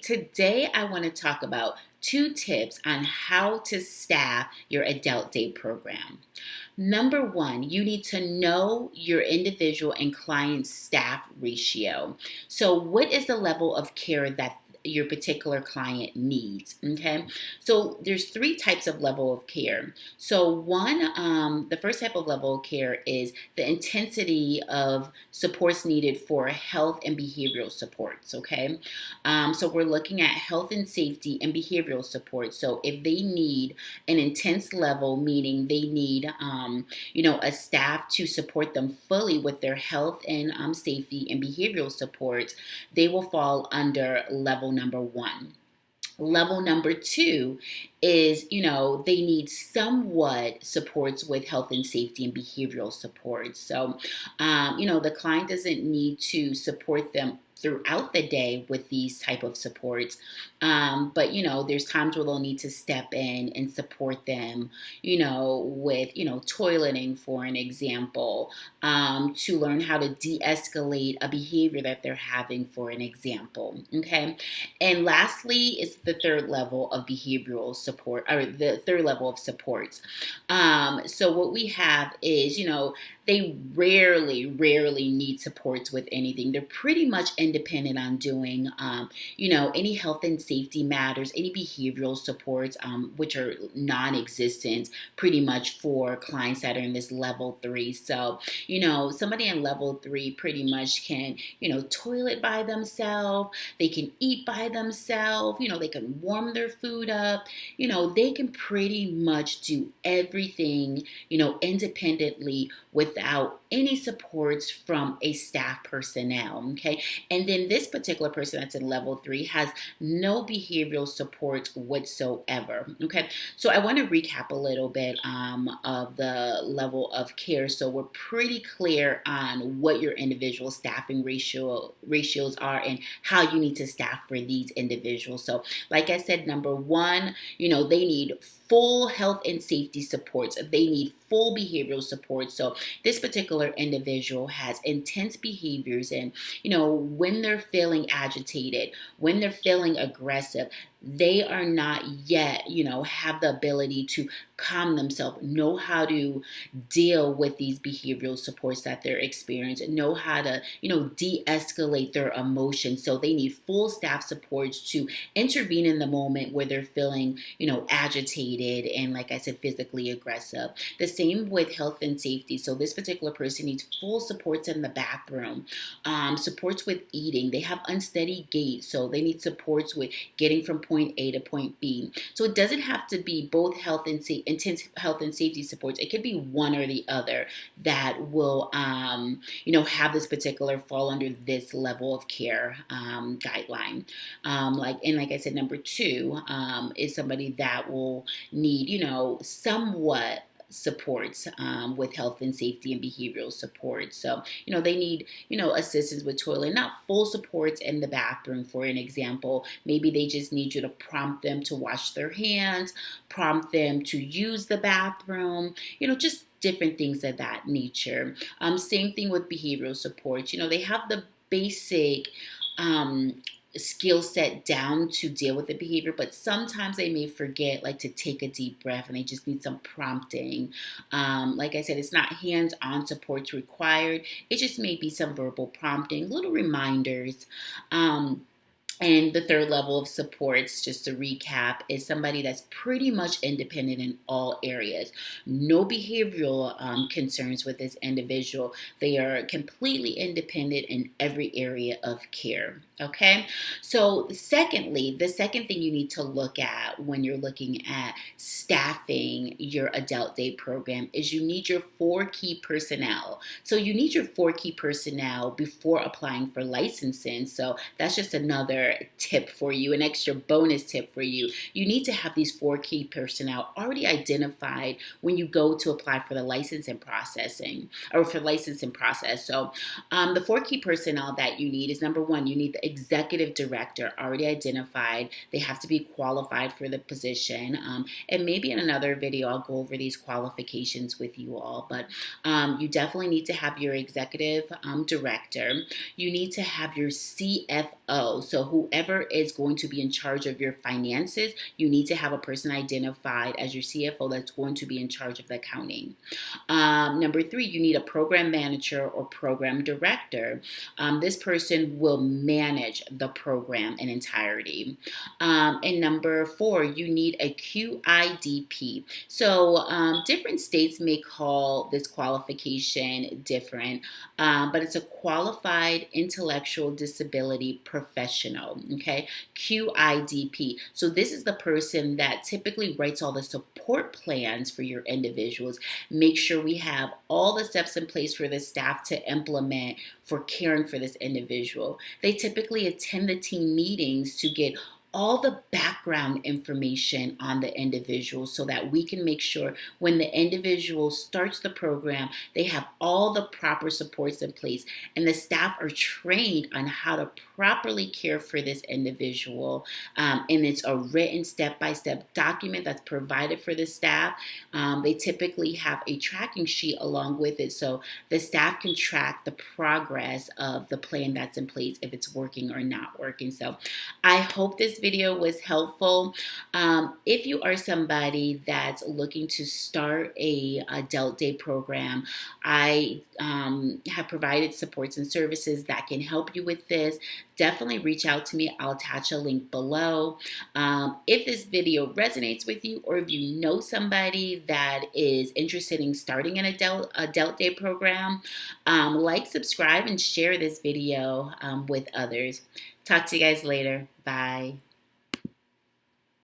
Today, I want to talk about 2 tips on how to staff your adult day program. Number one, you need to know your individual and client staff ratio. So, what is the level of care that your particular client needs? Okay, so there's 3 types of level of care. So, the first type of level of care is the intensity of supports needed for health and behavioral supports. Okay, so we're looking at health and safety and behavioral support. So, if they need an intense level, meaning they need a staff to support them fully with their health and safety and behavioral support, they will fall under level number one. Level number two is, they need somewhat supports with health and safety and behavioral support. So, the client doesn't need to support them throughout the day with these type of supports, but there's times where they'll need to step in and support them, with toileting, for an example, to learn how to de-escalate a behavior that they're having, for an example. Okay, and lastly, is the third level of behavioral support, or the third level of supports. So what we have is, they rarely need supports with anything. They're pretty much independent on doing, any health and safety matters, any behavioral supports, which are non-existent pretty much for clients that are in this level 3. So, somebody in level 3 pretty much can, toilet by themselves. They can eat by themselves. They can warm their food up. They can pretty much do everything, independently without any supports from a staff personnel. Okay. And then this particular person that's in level 3 has no behavioral support whatsoever. Okay. So I want to recap a little bit of the level of care. So we're pretty clear on what your individual staffing ratios are and how you need to staff for these individuals. So like I said, number one, they need full health and safety supports. They need full behavioral support. So this particular individual has intense behaviors, and when they're feeling agitated, when they're feeling aggressive, they are not yet, have the ability to calm themselves, know how to deal with these behavioral supports that they're experiencing, know how to, de-escalate their emotions. So they need full staff supports to intervene in the moment where they're feeling, agitated and, like I said, physically aggressive. The same with health and safety. So this particular person needs full supports in the bathroom, supports with eating. They have unsteady gait, so they need supports with getting from point A to point B. So it doesn't have to be both intense health and safety supports. It could be one or the other that will, have this particular fall under this level of care guideline. Like I said, number two is somebody that will need, somewhat supports with health and safety and behavioral support. So, they need, assistance with toilet, not full supports in the bathroom, for an example. Maybe they just need you to prompt them to wash their hands, prompt them to use the bathroom, just different things of that nature. Same thing with behavioral support. They have the basic skill set down to deal with the behavior, but sometimes they may forget, like, to take a deep breath, and they just need some prompting. Like I said, it's not hands-on supports required. It just may be some verbal prompting, little reminders. And the third level of supports, just to recap, is somebody that's pretty much independent in all areas. No behavioral concerns with this individual. They are completely independent in every area of care. Okay, so secondly, the second thing you need to look at when you're looking at staffing your adult day program is you need your 4 key personnel. So you need your 4 key personnel before applying for licensing. So that's just another tip for you, an extra bonus tip for you. You need to have these 4 key personnel already identified when you go to apply for the licensing processing or for licensing process. So the 4 key personnel that you need is, number one, you need the executive director already identified. They have to be qualified for the position. And maybe in another video, I'll go over these qualifications with you all. But you definitely need to have your executive director. You need to have your CFO, so whoever is going to be in charge of your finances, you need to have a person identified as your CFO that's going to be in charge of the accounting. Number three, you need a program manager or program director. This person will manage the program in entirety. And number four, you need a QIDP. So different states may call this qualification different, but it's a qualified intellectual disability professional, okay? QIDP. So this is the person that typically writes all the support plans for your individuals. Make sure we have all the steps in place for the staff to implement for caring for this individual. They typically attend the team meetings to get all the background information on the individual so that we can make sure when the individual starts the program, they have all the proper supports in place and the staff are trained on how to properly care for this individual. And it's a written step-by-step document that's provided for the staff. They typically have a tracking sheet along with it so the staff can track the progress of the plan that's in place, if it's working or not working. So I hope this video was helpful. If you are somebody that's looking to start a adult day program, I have provided supports and services that can help you with this. Definitely reach out to me. I'll attach a link below. If this video resonates with you, or if you know somebody that is interested in starting an adult day program, like, subscribe, and share this video with others. Talk to you guys later. Bye.